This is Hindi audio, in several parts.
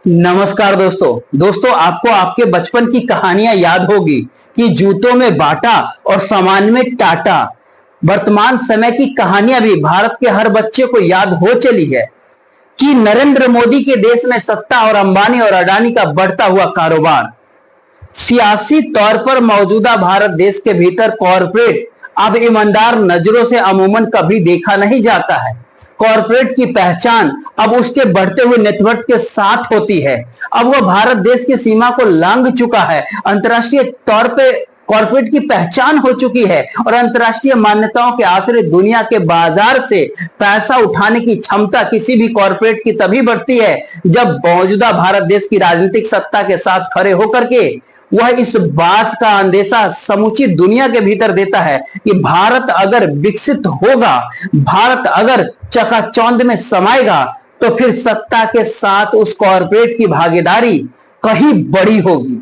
नमस्कार दोस्तों आपको आपके बचपन की कहानियां याद होगी कि जूतों में बाटा और सामान में टाटा। वर्तमान समय की कहानियां भी भारत के हर बच्चे को याद हो चली है कि नरेंद्र मोदी के देश में सत्ता और अंबानी और अडानी का बढ़ता हुआ कारोबार। सियासी तौर पर मौजूदा भारत देश के भीतर कॉरपोरेट अब ईमानदार नजरों से अमूमन कभी देखा नहीं जाता है। कॉरपोरेट की पहचान अब उसके बढ़ते हुए नेटवर्क के साथ होती है। अब वह भारत देश की सीमा को लांघ चुका है। अंतर्राष्ट्रीय तौर पे कॉरपोरेट की पहचान हो चुकी है और अंतर्राष्ट्रीय मान्यताओं के आश्रय दुनिया के बाजार से पैसा उठाने की क्षमता किसी भी कॉरपोरेट की तभी बढ़ती है जब मौजूदा भारत देश की राजनीतिक सत्ता के साथ खड़े होकर के वह इस बात का अंदेशा समूची दुनिया के भीतर देता है कि भारत अगर विकसित होगा, भारत अगर चकाचौंध में समाएगा तो फिर सत्ता के साथ उस कॉरपोरेट की भागीदारी कहीं बड़ी होगी।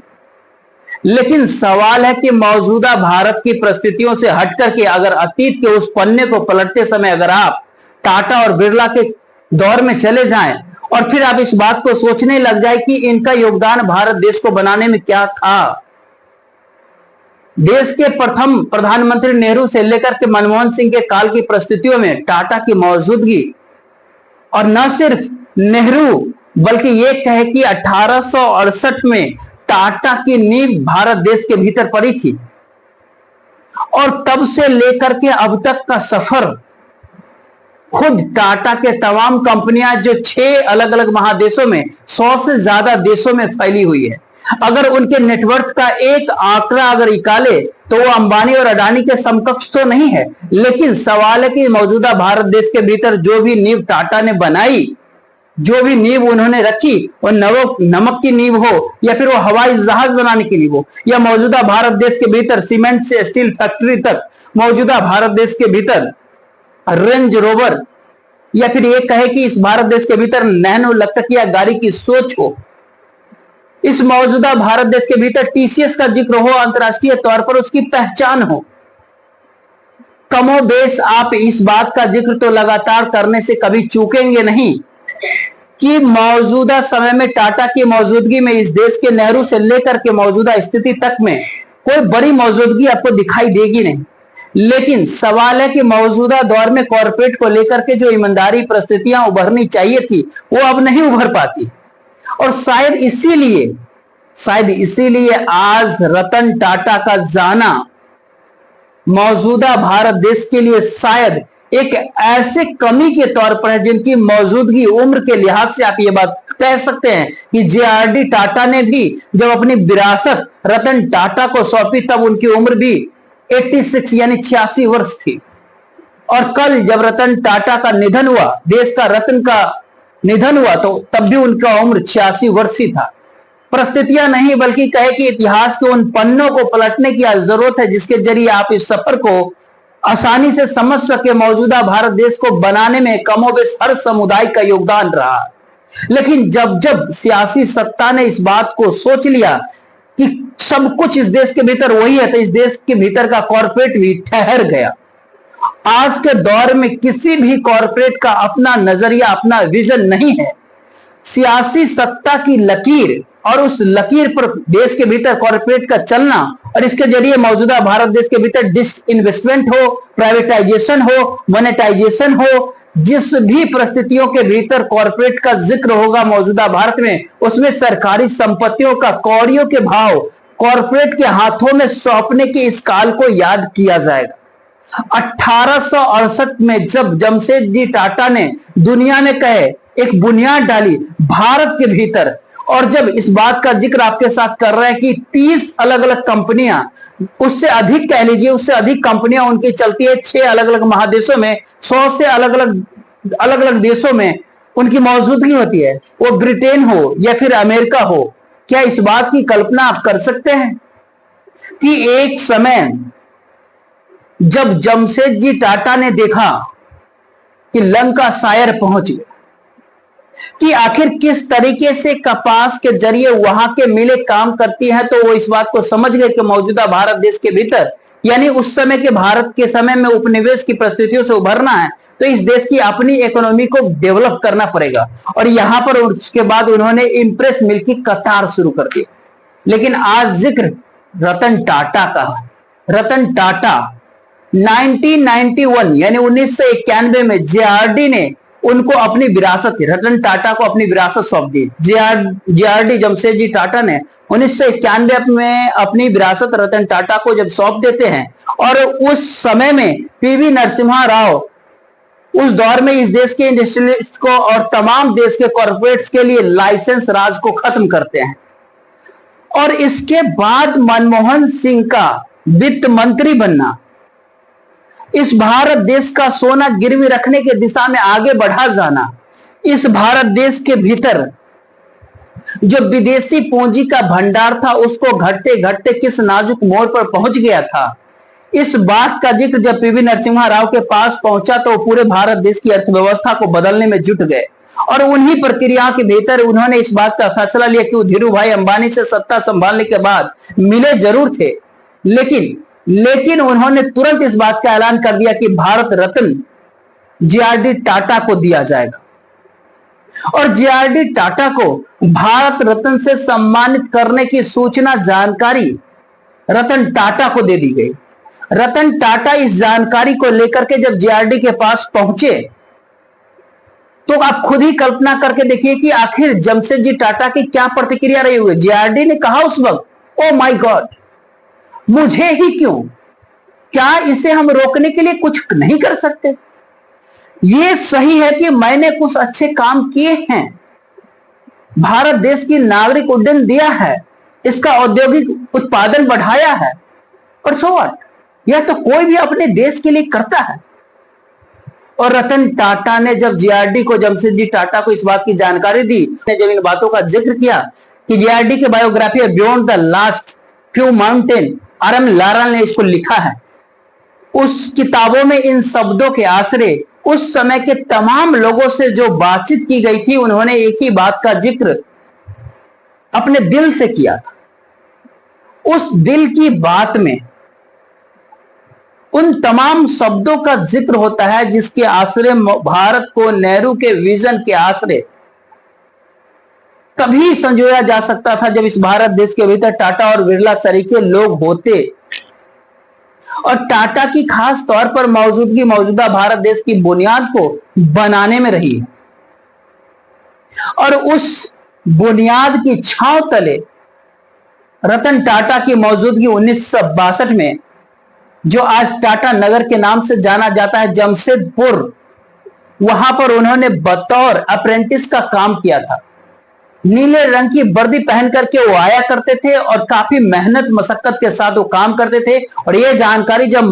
लेकिन सवाल है कि मौजूदा भारत की परिस्थितियों से हटकर के अगर अतीत के उस पन्ने को पलटते समय अगर आप टाटा और बिरला के दौर में चले जाएं और फिर आप इस बात को सोचने लग जाए कि इनका योगदान भारत देश को बनाने में क्या था। देश के प्रथम प्रधानमंत्री नेहरू से लेकर के मनमोहन सिंह के काल की परिस्थितियों में टाटा की मौजूदगी, और न सिर्फ नेहरू बल्कि ये कहे कि 1868 में टाटा की नींव भारत देश के भीतर पड़ी थी और तब से लेकर के अब तक का सफर खुद टाटा के तमाम कंपनियां जो 6 अलग अलग महादेशों में 100 से ज्यादा देशों में फैली हुई है, अगर उनके नेटवर्क का एक आंकड़ा अगर निकाले तो वो अंबानी और अडानी के समकक्ष तो नहीं है। लेकिन सवाल है कि मौजूदा भारत देश के भीतर जो भी नींव टाटा ने बनाई, जो भी नींव उन्होंने रखी, वो नमक की नींव हो या फिर वो हवाई जहाज बनाने की नींव हो या मौजूदा भारत देश के भीतर सीमेंट से स्टील फैक्ट्री तक, मौजूदा भारत देश के भीतर रेंज रोवर, या फिर ये कहे कि इस भारत देश के भीतर नैनो लटकिया गाड़ी की सोच हो, इस मौजूदा भारत देश के भीतर टीसीएस का जिक्र हो, अंतर्राष्ट्रीय तौर पर उसकी पहचान हो, कमोबेश आप इस बात का जिक्र तो लगातार करने से कभी चूकेंगे नहीं कि मौजूदा समय में टाटा की मौजूदगी में इस देश के नेहरू से लेकर के मौजूदा स्थिति तक में कोई बड़ी मौजूदगी आपको दिखाई देगी नहीं। लेकिन सवाल है कि मौजूदा दौर में कॉरपोरेट को लेकर के जो ईमानदारी परिस्थितियां उभरनी चाहिए थी वो अब नहीं उभर पाती, और शायद इसीलिए आज रतन टाटा का जाना मौजूदा भारत देश के लिए शायद एक ऐसे कमी के तौर पर है जिनकी मौजूदगी उम्र के लिहाज से आप ये बात कह सकते हैं कि जेआरडी टाटा ने भी जब अपनी विरासत रतन टाटा को सौंपी तब उनकी उम्र भी 86 यानी 86 वर्ष थी। और कल जब रतन टाटा का निधन हुआ, देश का रत्न का निधन हुआ, तो तब भी उनका उम्र 86 वर्ष ही था। परिस्थितियां नहीं बल्कि कहे कि इतिहास के उन पन्नों को पलटने की जरूरत है जिसके जरिए आप इस सफर को आसानी से समझ सके। मौजूदा भारत देश को बनाने में कमोबेश हर समुदाय का योगदान रहा, लेकिन जब जब सियासी सत्ता ने इस बात को सोच लिया कि सब कुछ इस देश के भीतर वही है, तो इस देश के भीतर का कॉरपोरेट भी ठहर गया। आज के दौर में किसी भी कॉरपोरेट का अपना नजरिया, अपना विजन नहीं है। सियासी सत्ता की लकीर और उस लकीर पर देश के भीतर कॉरपोरेट का चलना और इसके जरिए मौजूदा भारत देश के भीतर डिसइन्वेस्टमेंट हो, प्राइवेटाइजेशन हो, मोनेटाइजेशन हो, जिस भी परिस्थितियों के भीतर कॉरपोरेट का जिक्र होगा मौजूदा भारत में, उसमें सरकारी संपत्तियों का कौड़ियों के भाव कॉरपोरेट के हाथों में सौंपने के इस काल को याद किया जाएगा। 1868 में जब जमशेदजी टाटा ने दुनिया में कहे एक बुनियाद डाली भारत के भीतर, और जब इस बात का जिक्र आपके साथ कर रहे हैं कि 30 अलग अलग कंपनियां, उससे अधिक कह लीजिए, उससे अधिक कंपनियां उनकी चलती है 6 अलग अलग महादेशों में, 100 से अलग अलग देशों में उनकी मौजूदगी होती है, वो ब्रिटेन हो या फिर अमेरिका हो। क्या इस बात की कल्पना आप कर सकते हैं कि एक समय जब जमशेदजी टाटा ने देखा कि लंका शायर पहुंच गया, कि आखिर किस तरीके से कपास के जरिए वहां के मिलें काम करती हैं, तो वो इस बात को समझ गए कि मौजूदा भारत देश के भीतर, यानी उस समय के भारत के समय में उपनिवेश की परिस्थितियों से उभरना है, तो इस देश की अपनी इकोनॉमी को डेवलप करना पड़ेगा। और यहां पर उसके बाद उन्होंने इंप्रेस मिल की कतार शुरू कर दी। लेकिन आज जिक्र रतन टाटा का। रतन टाटा 1991 यानी 1991 में जेआरडी ने उनको अपनी विरासत, रतन टाटा को अपनी विरासत सौंप दी। जेआरडी जमशेदजी टाटा ने 1991 में अपनी विरासत रतन टाटा को जब सौंप देते हैं, और उस समय में पीवी नरसिम्हा राव उस दौर में इस देश के इंडस्ट्रियलिस्ट को और तमाम देश के कॉर्पोरेट्स के लिए लाइसेंस राज को खत्म करते हैं। और इसके बाद मनमोहन सिंह का वित्त मंत्री बनना, इस भारत देश का सोना गिरवी रखने की दिशा में आगे बढ़ा जाना, इस भारत देश के भीतर जो विदेशी पूंजी का भंडार था उसको घटते घटते किस नाजुक मोड़ पर पहुंच गया था, इस बात का जिक्र जब पीवी नरसिम्हा राव के पास पहुंचा तो पूरे भारत देश की अर्थव्यवस्था को बदलने में जुट गए। और उन्हीं प्रक्रियाओं के भीतर उन्होंने इस बात का फैसला लिया कि धीरू भाई अंबानी से सत्ता संभालने के बाद मिले जरूर थे, लेकिन उन्होंने तुरंत इस बात का ऐलान कर दिया कि भारत रत्न जेआरडी टाटा को दिया जाएगा। और जेआरडी टाटा को भारत रत्न से सम्मानित करने की सूचना, जानकारी रतन टाटा को दे दी गई। रतन टाटा इस जानकारी को लेकर के जब जेआरडी के पास पहुंचे, तो आप खुद ही कल्पना करके देखिए कि आखिर जमशेदजी टाटा की क्या प्रतिक्रिया रही होगी। जेआरडी ने कहा उस वक्त, ओ माय गॉड, मुझे ही क्यों, क्या इसे हम रोकने के लिए कुछ नहीं कर सकते? यह सही है कि मैंने कुछ अच्छे काम किए हैं, भारत देश की नागरिक उड्डयन दिया है, इसका औद्योगिक उत्पादन बढ़ाया है, और सो व्हाट, यह तो कोई भी अपने देश के लिए करता है। और रतन टाटा ने जब जेआरडी को, जमशेदजी टाटा को इस बात की जानकारी दी, जब इन बातों का जिक्र किया कि जेआरडी के biography beyond the last few mountain, RM. Lara ने इसको लिखा है, उस किताबों में इन शब्दों के आश्रय उस समय के तमाम लोगों से जो बातचीत की गई थी, उन्होंने एक ही बात का जिक्र अपने दिल से किया था। उस दिल की बात में उन तमाम शब्दों का जिक्र होता है जिसके आश्रय भारत को नेहरू के विजन के आश्रय तभी संजोया जा सकता था जब इस भारत देश के भीतर टाटा और बिरला सरीखे लोग होते। और टाटा की खास तौर पर मौजूदगी मौजूदा भारत देश की बुनियाद को बनाने में रही है। और उस बुनियाद की छांव तले रतन टाटा की मौजूदगी 1962 में, जो आज टाटा नगर के नाम से जाना जाता है, जमशेदपुर, वहां पर उन्होंने बतौर अप्रेंटिस का काम किया था। नीले रंग की वर्दी पहन करके वो आया करते थे और काफी मेहनत मशक्कत के साथ वो काम करते थे। और ये जानकारी जब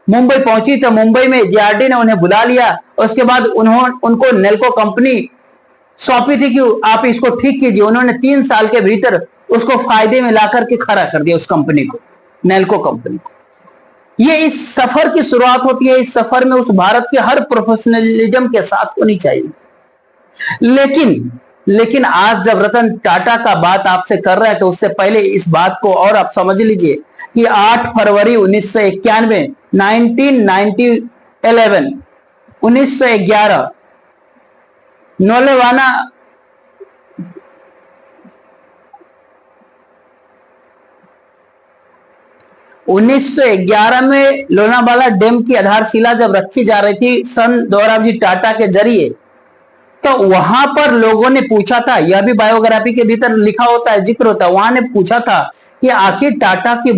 मुंबई पहुंची तो मुंबई में जेआरडी ने उन्हें बुला लिया। उसके बाद उनको नेल्को कंपनी सौंपी थी कि आप इसको ठीक कीजिए। उन्होंने 3 साल के भीतर उसको फायदे में ला करके खड़ा कर दिया, उस कंपनी को, नेल्को कंपनी को। ये इस सफर की शुरुआत होती है। इस सफर में उस भारत के हर प्रोफेशनलिज्म के साथ होनी चाहिए। लेकिन आज जब रतन टाटा का बात आपसे कर रहे हैं तो उससे पहले इस बात को और आप समझ लीजिए कि 8 फरवरी 1991 1911 नौलेवाना में लोनावाला डैम की आधारशिला जब रखी जा रही थी सन दोराबजी टाटा के जरिए, तो वहां पर लोगों ने पूछा था, यह भी बायोग्राफी के भीतर लिखा होता है, जिक्र होता है, वहां ने पूछा था कि आखिर टाटा की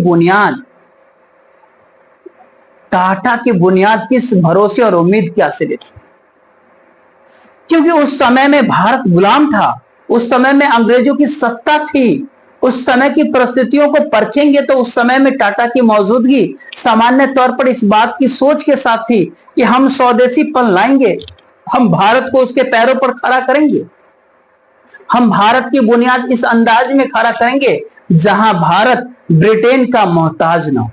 बुनियाद किस भरोसे और उम्मीद के आश्रय थी। क्योंकि उस समय में भारत गुलाम था, उस समय में अंग्रेजों की सत्ता थी। उस समय की परिस्थितियों को परखेंगे तो उस समय में टाटा की मौजूदगी सामान्य तौर पर इस बात की सोच के साथ थी कि हम स्वदेशीपन लाएंगे, हम भारत को उसके पैरों पर खड़ा करेंगे, हम भारत की बुनियाद इस अंदाज में खड़ा करेंगे जहां भारत ब्रिटेन का मोहताज न हो।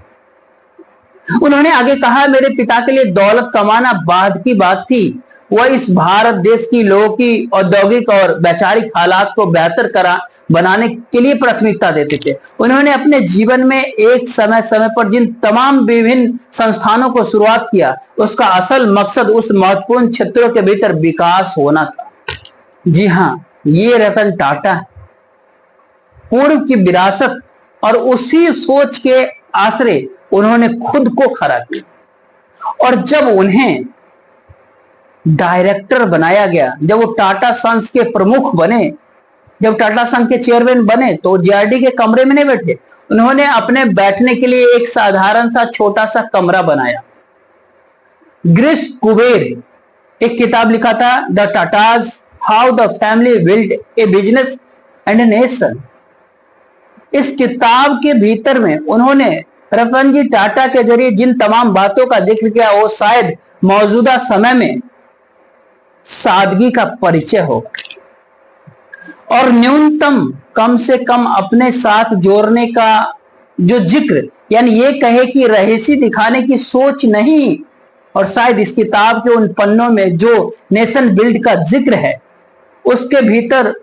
उन्होंने आगे कहा, मेरे पिता के लिए दौलत कमाना बाद की बात थी, वह इस भारत देश की लोगों की औद्योगिक और वैचारिक हालात को बेहतर करा बनाने के लिए प्राथमिकता देते थे। उन्होंने अपने जीवन में एक समय समय पर जिन तमाम विभिन्न संस्थानों को शुरुआत किया, उसका असल मकसद उस महत्वपूर्ण क्षेत्रों के भीतर विकास होना था। जी हाँ, ये रतन टाटा पूर्व की विरासत और उसी सोच के आश्रय उन्होंने खुद को खड़ा किया। और जब उन्हें डायरेक्टर बनाया गया, जब वो टाटा सन्स के प्रमुख बने, जब टाटा संघ के चेयरमैन बने, तो जेआरडी के कमरे में नहीं बैठे। उन्होंने अपने बैठने के लिए एक साधारण सा छोटा सा कमरा बनाया। गिरीश कुबेर एक किताब लिखा था, the Tatas, how the family built A business and a nation. इस किताब के भीतर में उन्होंने रतन जी टाटा के जरिए जिन तमाम बातों का जिक्र किया, वो शायद मौजूदा समय में सादगी का परिचय होगा और न्यूनतम कम से कम अपने साथ जोड़ने का जो जिक्र, यानी ये कहे कि रहीसी दिखाने की सोच नहीं। और शायद इस किताब के उन पन्नों में जो नेशन बिल्ड का जिक्र है, उसके भीतर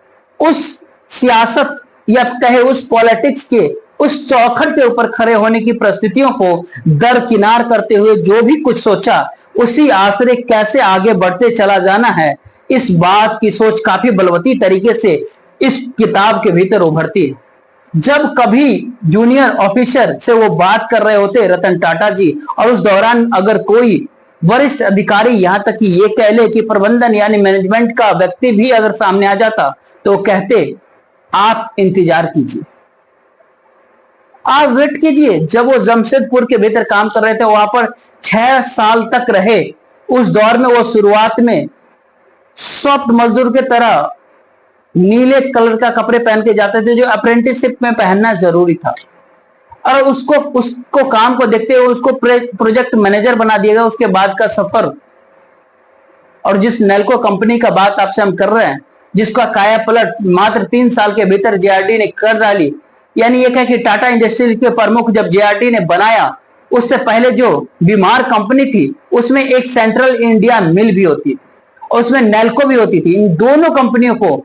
उस सियासत या कहे उस पॉलिटिक्स के उस चौखट के ऊपर खड़े होने की परिस्थितियों को दरकिनार करते हुए जो भी कुछ सोचा, उसी आश्रय कैसे आगे बढ़ते चला जाना है, इस बात की सोच काफी बलवती तरीके से इस किताब के भीतर उभरती है। जब कभी जूनियर ऑफिसर से वो बात कर रहे होते रतन टाटा जी, और उस दौरान अगर कोई वरिष्ठ अधिकारी, यहां तक कि ये कह ले कि प्रबंधन यानी मैनेजमेंट का व्यक्ति भी अगर सामने आ जाता, तो कहते आप इंतजार कीजिए, आप वेट कीजिए। जब वो जमशेदपुर के भीतर काम कर रहे थे, वहां पर 6 साल तक रहे। उस दौर में वो शुरुआत में सॉफ्ट मजदूर के तरह नीले कलर का कपड़े पहन के जाते थे, जो अप्रेंटिसशिप में पहनना जरूरी था। और उसको काम को देखते हुए उसको प्रोजेक्ट मैनेजर बना दिया गया। उसके बाद का सफर, और जिस नेल्को कंपनी का बात आपसे हम कर रहे हैं, जिसका काया पलट मात्र 3 साल के भीतर जेआरडी ने कर डाली, यानी यह कहे कि टाटा इंडस्ट्रीज के प्रमुख जब जेआरडी ने बनाया, उससे पहले जो बीमार कंपनी थी, उसमें एक सेंट्रल इंडिया मिल भी होती थी और उसमें नेल्को भी होती थी। इन दोनों कंपनियों को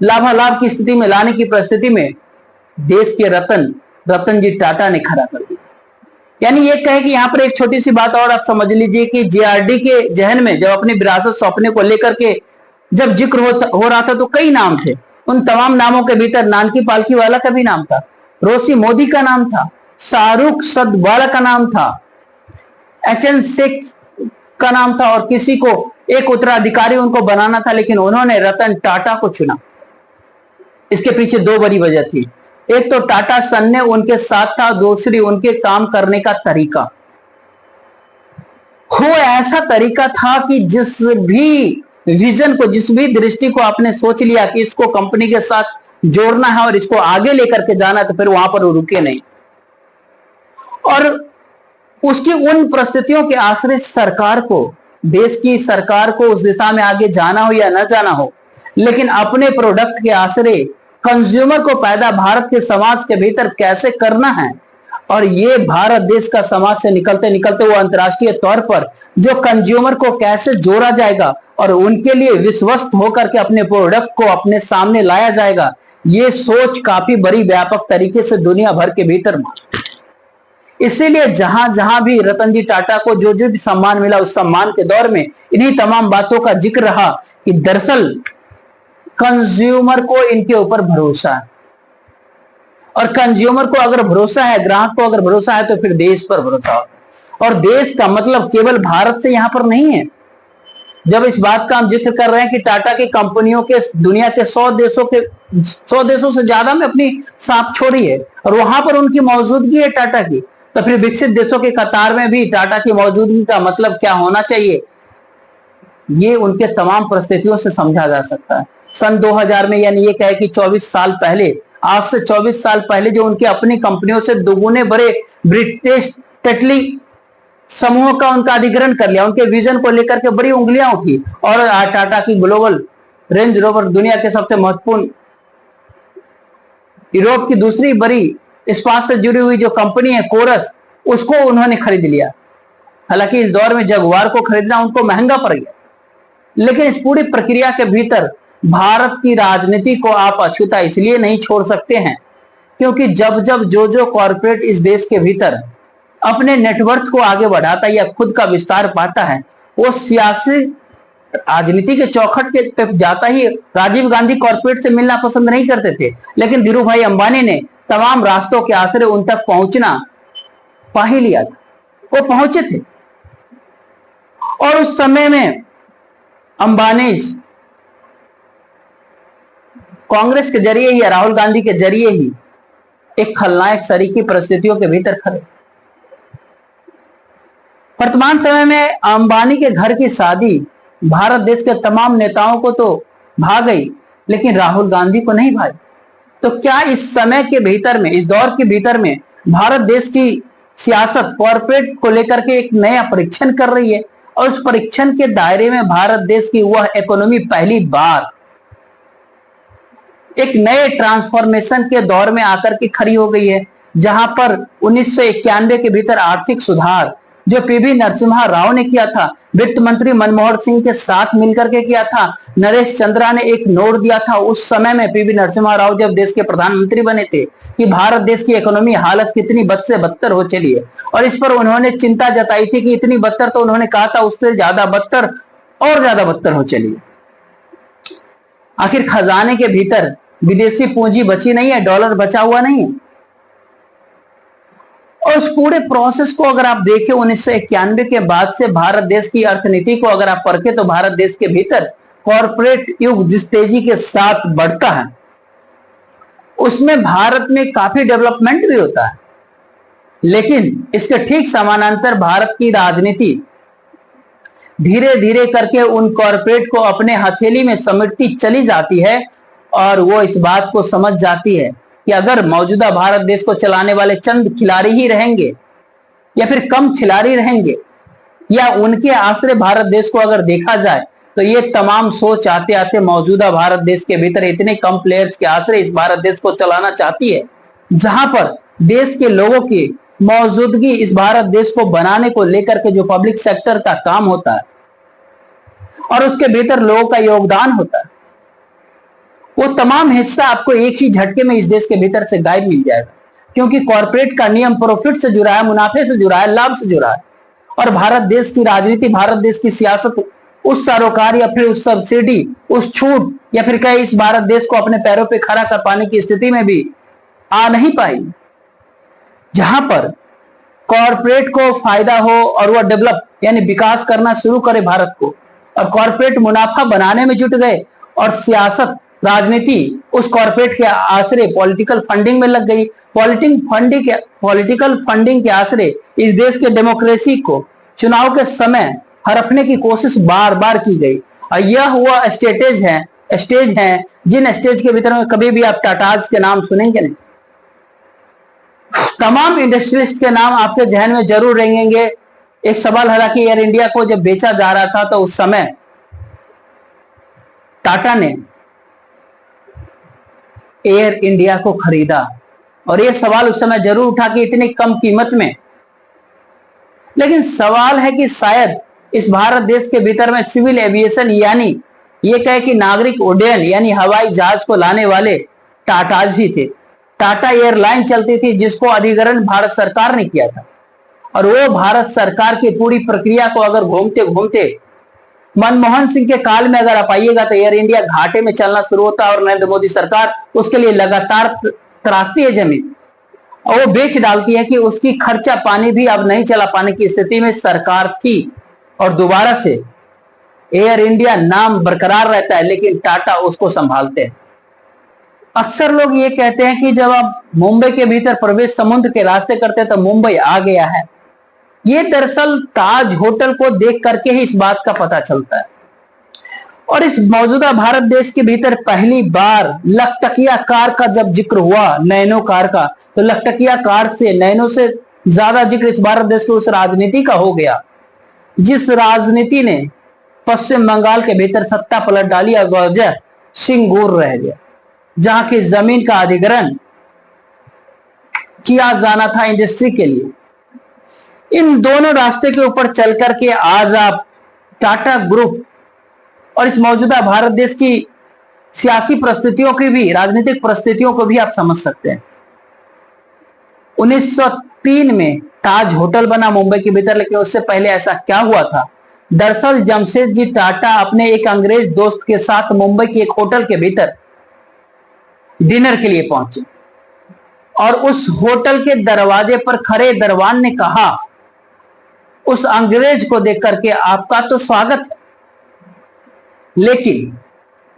लाभालाभ की स्थिति में लाने की परिस्थिति में देश के रतन जी टाटा ने खड़ा कर दिया। यानी ये कहे कि यहाँ पर एक छोटी सी बात और आप समझ लीजिए कि जेआरडी के जहन में जब अपनी विरासत सौंपने को लेकर के जब जिक्र हो रहा था, तो कई नाम थे। उन तमाम नामों के भीतर नानकी पालकी वाला का भी नाम था, रोसी मोदी का नाम था, शाहरुख सदवाला का नाम था, एचएन शेख का नाम था, और किसी को एक उत्तराधिकारी उनको बनाना था, लेकिन उन्होंने रतन टाटा को चुना। इसके पीछे 2 बड़ी वजह थी। एक तो टाटा सन ने उनके साथ था, दूसरी उनके काम करने का तरीका। वो ऐसा तरीका था कि जिस भी विजन को, जिस भी दृष्टि को आपने सोच लिया कि इसको कंपनी के साथ जोड़ना है और इसको आगे लेकर के जाना, तो फिर वहां पर वो रुके नहीं। और उसकी उन परिस्थितियों के आश्रय सरकार को, देश की सरकार को उस दिशा में आगे जाना हो या न जाना हो, लेकिन अपने प्रोडक्ट के आश्रय कंज्यूमर को पैदा भारत के समाज के भीतर कैसे करना है, और ये भारत देश का समाज से निकलते निकलते वो अंतर्राष्ट्रीय तौर पर जो कंज्यूमर को कैसे जोड़ा जाएगा और उनके लिए विश्वस्त होकर के अपने प्रोडक्ट को अपने सामने लाया जाएगा, ये सोच काफी बड़ी व्यापक तरीके से दुनिया भर के भीतर। इसीलिए जहां जहां भी रतन जी टाटा को जो जो भी सम्मान मिला, उस सम्मान के दौर में इन्हीं तमाम बातों का जिक्र रहा कि दरअसल कंज्यूमर को इनके ऊपर भरोसा है, और कंज्यूमर को अगर भरोसा है, ग्राहक को अगर भरोसा है, तो फिर देश पर भरोसा होता है। और देश का मतलब केवल भारत से यहां पर नहीं है। जब इस बात का हम जिक्र कर रहे हैं कि टाटा की कंपनियों के दुनिया के 100 देशों से ज्यादा में अपनी सांप छोड़ी है, और वहां पर उनकी मौजूदगी है टाटा की, तो फिर विकसित देशों के कतार में भी टाटा की मौजूदगी का मतलब क्या होना चाहिए, ये उनके तमाम परिस्थितियों से समझा जा सकता है। सन 2000 में, यानी ये कहे कि 24 साल पहले, आज से 24 साल पहले जो उनके अपनी कंपनियों से दुगुने बड़े ब्रिटिश टेटली समूह का उनका अधिग्रहण कर लिया, उनके विजन को लेकर के बड़ी उंगलियां उठी, और टाटा की ग्लोबल रेंज रोवर, दुनिया के सबसे महत्वपूर्ण, यूरोप की दूसरी बड़ी इस्पात से जुड़ी हुई जो कंपनी है कोरस, उसको उन्होंने खरीद लिया। हालांकि इस दौर में जगुआर को खरीदना उनको महंगा पड़ गया, लेकिन इस पूरी प्रक्रिया के भीतर भारत की राजनीति को आप अछूता इसलिए नहीं छोड़ सकते हैं क्योंकि जब जब जो कॉरपोरेट इस देश के भीतर अपने नेटवर्थ को आगे बढ़ाता है या खुद का विस्तार पाता है, वो सियासी राजनीति के चौखट के पे जाता ही राजीव गांधी कॉरपोरेट से मिलना पसंद नहीं करते थे, लेकिन धीरू भाई अंबानी ने तमाम रास्तों के आसरे उन तक पहुंचना पा ही लिया था। वो पहुंचे थे और उस समय में अंबानी कांग्रेस के जरिए ही या राहुल गांधी के जरिए ही एक खलनायक सरीकी परिस्थितियों के भीतर खड़े। वर्तमान समय में अंबानी के घर की शादी भारत देश के तमाम नेताओं को तो भा गई, लेकिन राहुल गांधी को नहीं भाई। तो क्या इस समय के भीतर में, इस दौर के भीतर में भारत देश की सियासत कॉरपोरेट को लेकर के एक नया परीक्षण कर रही है और उस परीक्षण के दायरे में भारत देश की वह इकोनॉमी पहली बार एक नए ट्रांसफॉर्मेशन के दौर में आकर के खड़ी हो गई है, जहां पर 1991 के भीतर आर्थिक सुधार जो पीवी नरसिम्हा राव ने किया था, वित्त मंत्री मनमोहन सिंह के साथ मिलकर के किया था, नरेश चंद्रा ने एक नोट दिया था उस समय में पीवी नरसिम्हा राव जब देश के प्रधानमंत्री बने थे कि भारत देश की इकोनॉमी हालत कितनी बद से बदतर हो चली है, और इस पर उन्होंने चिंता जताई थी कि इतनी बदतर, तो उन्होंने कहा था उससे ज्यादा बदतर और ज्यादा बदतर हो चली है। आखिर खजाने के भीतर विदेशी पूंजी बची नहीं है, डॉलर बचा हुआ नहीं है। और उस पूरे प्रोसेस को अगर आप देखें 1991 के बाद से भारत देश की अर्थनीति को अगर आप परखें तो भारत देश के भीतर कॉरपोरेट युग जिस तेजी के साथ बढ़ता है उसमें भारत में काफी डेवलपमेंट भी होता है, लेकिन इसके ठीक समानांतर भारत की राजनीति धीरे धीरे करके उन कॉरपोरेट को अपने हथेली में समेटती चली जाती है और वो इस बात को समझ जाती है कि अगर मौजूदा भारत देश को चलाने वाले चंद खिलाड़ी ही रहेंगे या फिर कम खिलाड़ी रहेंगे या उनके आश्रय भारत देश को अगर देखा जाए तो ये तमाम सोच आते आते मौजूदा भारत देश के भीतर इतने कम प्लेयर्स के आश्रय इस भारत देश को चलाना चाहती है, जहां पर देश के लोगों की मौजूदगी इस भारत देश को बनाने को लेकर के जो पब्लिक सेक्टर का काम होता है और उसके भीतर लोगों का योगदान होता है, वो तमाम हिस्सा आपको एक ही झटके में इस देश के भीतर से गायब मिल जाएगा, क्योंकि कॉर्पोरेट का नियम प्रॉफिट से जुड़ा है, मुनाफे से जुड़ा है, लाभ से जुड़ा है। और भारत देश की राजनीति, भारत देश की सियासत उस सरोकार या फिर उस सब्सिडी, उस छूट या फिर कहीं इस भारत देश को अपने पैरों पे खड़ा कर पाने की स्थिति में भी आ नहीं पाई, जहां पर कॉर्पोरेट को फायदा हो और वह डेवलप यानी विकास करना शुरू करे भारत को, और कॉर्पोरेट मुनाफा बनाने में जुट गए और सियासत राजनीति उस कॉर्पोरेट के आश्रय पॉलिटिकल फंडिंग में लग गई। पॉलिटिकल फंडिंग के आश्रय इस देश के डेमोक्रेसी को चुनाव के समय हड़पने की कोशिश बार बार की गई, और यह हुआ स्टेज है जिन स्टेज के भीतर में कभी भी आप टाटाज के नाम सुनेंगे नहीं। तमाम इंडस्ट्रियलिस्ट के नाम आपके जहन में जरूर रहेंगे। एक सवाल है कि एयर इंडिया को जब बेचा जा रहा था तो उस समय टाटा ने एयर इंडिया को खरीदा, और यह सवाल उस समय जरूर उठा कि इतनी कम कीमत में, लेकिन सवाल है कि शायद इस भारत देश के भीतर में सिविल एविएशन यानी ये कहे कि नागरिक उड्डयन यानी हवाई जहाज को लाने वाले टाटाज ही थे। टाटा एयरलाइन चलती थी जिसको अधिग्रहण भारत सरकार ने किया था, और वो भारत सरकार की पूरी प्रक्रिया को अगर घूमते घूमते मनमोहन सिंह के काल में अगर आप आइएगा तो एयर इंडिया घाटे में चलना शुरू होता है और नरेंद्र मोदी सरकार उसके लिए लगातार तराशती है जमीन, और वो बेच डालती है कि उसकी खर्चा पानी भी अब नहीं चला पाने की स्थिति में सरकार थी, और दोबारा से एयर इंडिया नाम बरकरार रहता है लेकिन टाटा उसको संभालते हैं। अक्सर लोग ये कहते हैं कि जब आप मुंबई के भीतर प्रवेश समुद्र के रास्ते करते हैं तो मुंबई आ गया है। ये दरअसल ताज होटल को देख करके ही इस बात का पता चलता है। और इस मौजूदा भारत देश के भीतर पहली बार लखटकिया कार का जब जिक्र हुआ, नैनो कार का, तो लखटकिया कार से, नैनो से ज्यादा जिक्र इस भारत देश के उस राजनीति का हो गया जिस राजनीति ने पश्चिम बंगाल के भीतर सत्ता पलट डाली और वजह सिंगूर रह गया, जहां की जमीन का अधिग्रहण किया जाना था इंडस्ट्री के लिए। इन दोनों रास्ते के ऊपर चल करके आज आप टाटा ग्रुप और इस मौजूदा भारत देश की सियासी परिस्थितियों की भी, राजनीतिक परिस्थितियों को भी आप समझ सकते हैं। 1903 में ताज होटल बना मुंबई के भीतर, लेकिन उससे पहले ऐसा क्या हुआ था? दरअसल जमशेदजी टाटा अपने एक अंग्रेज दोस्त के साथ मुंबई के एक होटल के भीतर डिनर के लिए पहुंचे और उस होटल के दरवाजे पर खड़े दरवान ने कहा उस अंग्रेज को देख करके, आपका तो स्वागत है। लेकिन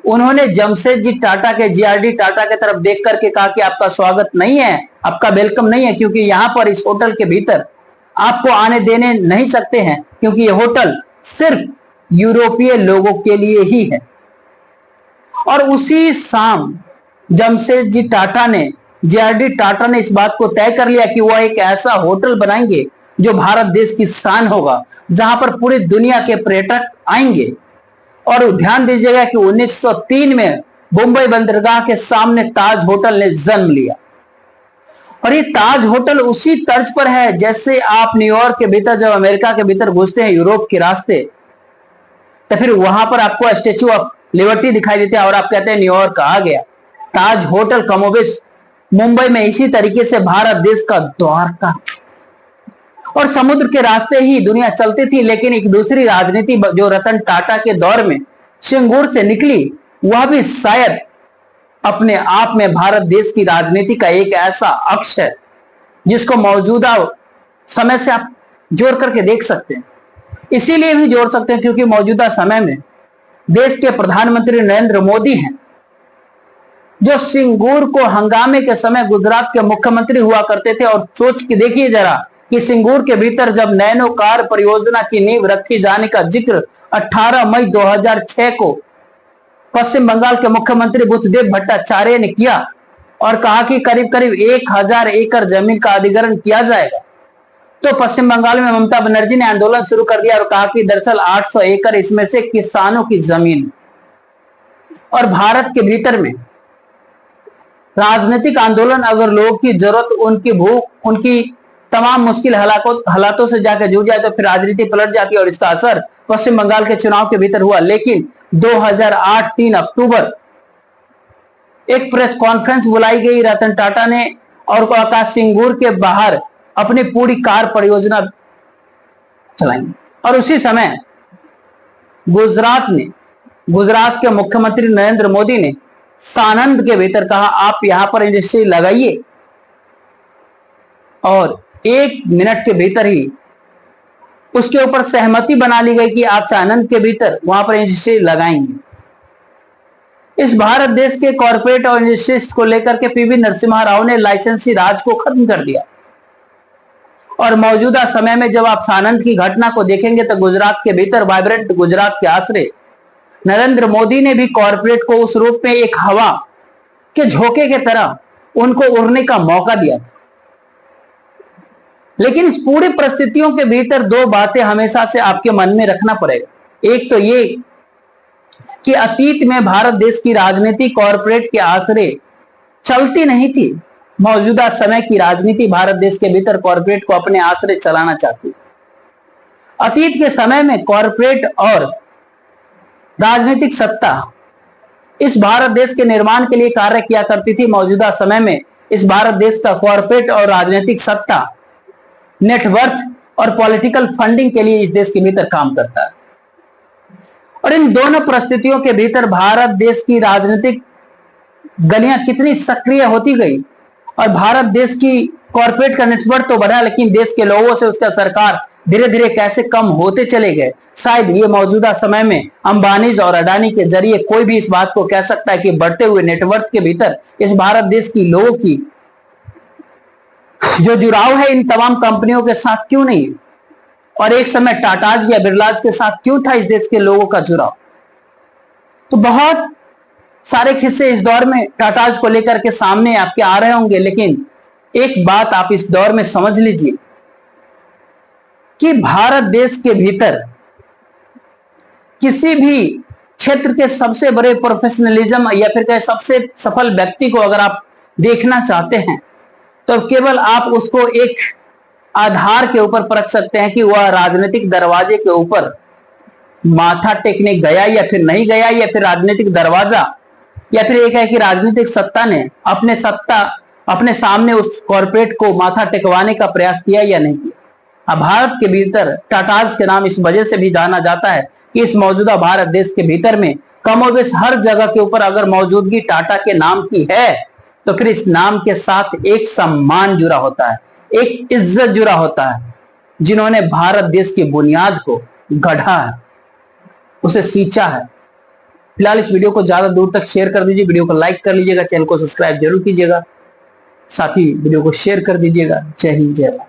उन्होंने जमशेदजी टाटा के, जीआरडी टाटा के तरफ देख करके कहा कि आपका स्वागत नहीं है, आपका वेलकम नहीं है, क्योंकि यहां पर इस होटल के भीतर आपको आने देने नहीं सकते हैं, क्योंकि यह होटल सिर्फ यूरोपीय लोगों के लिए ही है। और उसी शाम जमशेदजी टाटा ने, जीआरडी टाटा ने इस बात को तय कर लिया कि वह एक ऐसा होटल बनाएंगे जो भारत देश की शान होगा, जहां पर पूरी दुनिया के पर्यटक आएंगे। और ध्यान दीजिएगा कि 1903 में मुंबई बंदरगाह के सामने ताज होटल ने जन्म लिया। और ये ताज होटल उसी तर्ज पर है जैसे आप न्यूयॉर्क के भीतर, जब अमेरिका के भीतर घुसते हैं यूरोप के रास्ते, तो फिर वहां पर आपको स्टेच्यू ऑफ लिबर्टी दिखाई देता है और आप कहते हैं न्यूयॉर्क आ गया। ताज होटल कमोबेश मुंबई में इसी तरीके से भारत देश का द्वारका, और समुद्र के रास्ते ही दुनिया चलती थी। लेकिन एक दूसरी राजनीति जो रतन टाटा के दौर में सिंगूर से निकली, वह भी शायद अपने आप में भारत देश की राजनीति का एक ऐसा अक्ष है जिसको मौजूदा समय से आप जोड़ करके देख सकते हैं। इसीलिए भी जोड़ सकते हैं क्योंकि मौजूदा समय में देश के प्रधानमंत्री नरेंद्र मोदी हैं, जो सिंगूर को हंगामे के समय गुजरात के मुख्यमंत्री हुआ करते थे। और सोच के देखिए जरा कि सिंगूर के भीतर जब नैनो कार परियोजना की नींव रखी जाने का जिक्र 18 मई 2006 को पश्चिम बंगाल के मुख्यमंत्री बुद्धदेव भट्टाचार्य ने किया और कहा कि करीब करीब 1000 एकड़ जमीन का अधिग्रहण किया जाएगा, तो पश्चिम बंगाल में ममता बनर्जी ने आंदोलन शुरू कर दिया और कहा कि दरअसल 800 एकड़ इसमें से किसानों की जमीन। और भारत के भीतर में राजनीतिक आंदोलन, अगर लोगों की जरूरत, उनकी भूख, उनकी तमाम मुश्किल हालातों से जाकर जुड़ जाए तो फिर राजनीति पलट जाती है। और इसका असर पश्चिम बंगाल के चुनाव के भीतर हुआ। लेकिन 2008 3 अक्टूबर एक प्रेस कॉन्फ्रेंस बुलाई गई रतन टाटा ने और कहा सिंगूर के बाहर अपनी पूरी कार परियोजना चलाएंगे। और उसी समय गुजरात के मुख्यमंत्री नरेंद्र मोदी ने सानंद के भीतर कहा आप यहां पर इंडस्ट्री लगाइए, और 1 मिनट के भीतर ही उसके ऊपर सहमति बना ली गई कि आप सानंद के भीतर वहां पर इंडस्ट्री लगाएंगे। इस भारत देश के कॉर्पोरेट और इंडस्ट्रीज को लेकर के पीवी नरसिम्हा राव ने लाइसेंसी राज को खत्म कर दिया। और मौजूदा समय में जब आप सानंद की घटना को देखेंगे तो गुजरात के भीतर वाइब्रेंट गुजरात के आश्रय नरेंद्र मोदी ने भी कॉर्पोरेट को उस रूप में एक हवा के झोंके की तरह उनको उड़ने का मौका दिया था। लेकिन इस पूरी परिस्थितियों के भीतर 2 बातें हमेशा से आपके मन में रखना पड़ेगा। एक तो ये कि अतीत में भारत देश की राजनीति कॉर्पोरेट के आश्रय चलती नहीं थी। मौजूदा समय की राजनीति भारत देश के भीतर कॉर्पोरेट को अपने आश्रय चलाना चाहती। अतीत के समय में कॉर्पोरेट और राजनीतिक सत्ता इस भारत देश के निर्माण के लिए कार्य किया करती थी। मौजूदा समय में इस भारत देश का कॉर्पोरेट और राजनीतिक सत्ता नेटवर्थ और पॉलिटिकल फंडिंग के लिए इस देश के भीतर काम करता है। और इन दोनों परिस्थितियों के भीतर भारत देश की राजनीतिक गलियां कितनी सक्रिय होती गई और भारत देश की कॉर्पोरेट का नेटवर्क तो बढ़ा, लेकिन देश के लोगों से उसका सरकार धीरे धीरे कैसे कम होते चले गए। शायद ये मौजूदा समय में अंबानीज और अडानी के जरिए कोई भी इस बात को कह सकता है कि बढ़ते हुए नेटवर्क के भीतर इस भारत देश की लोगों की जो जुड़ाव है इन तमाम कंपनियों के साथ क्यों नहीं है, और एक समय टाटाज या बिरलाज के साथ क्यों था इस देश के लोगों का जुड़ाव। तो बहुत सारे किस्से इस दौर में टाटाज को लेकर के सामने आपके आ रहे होंगे, लेकिन एक बात आप इस दौर में समझ लीजिए कि भारत देश के भीतर किसी भी क्षेत्र के सबसे बड़े प्रोफेशनलिज्म या फिर कहे सबसे सफल व्यक्ति को अगर आप देखना चाहते हैं तो केवल आप उसको एक आधार के ऊपर परख सकते हैं कि वह राजनीतिक दरवाजे के ऊपर माथा टेकने गया या फिर नहीं गया, या फिर राजनीतिक दरवाजा, या फिर एक है कि राजनीतिक सत्ता ने अपने सामने उस कॉर्पोरेट को माथा टेकवाने का प्रयास किया या नहीं किया। अब भारत के भीतर टाटाज के नाम इस वजह से भी जाना जाता है कि इस मौजूदा भारत देश के भीतर में कमोबेश हर जगह के ऊपर अगर मौजूदगी टाटा के नाम की है तो फिर इस नाम के साथ एक सम्मान जुड़ा होता है, एक इज्जत जुड़ा होता है। जिन्होंने भारत देश की बुनियाद को गढ़ा है, उसे सींचा है। फिलहाल इस वीडियो को ज्यादा दूर तक शेयर कर दीजिए, वीडियो को लाइक कर लीजिएगा, चैनल को सब्सक्राइब जरूर कीजिएगा, साथ ही वीडियो को शेयर कर दीजिएगा। जय हिंद, जय भारत।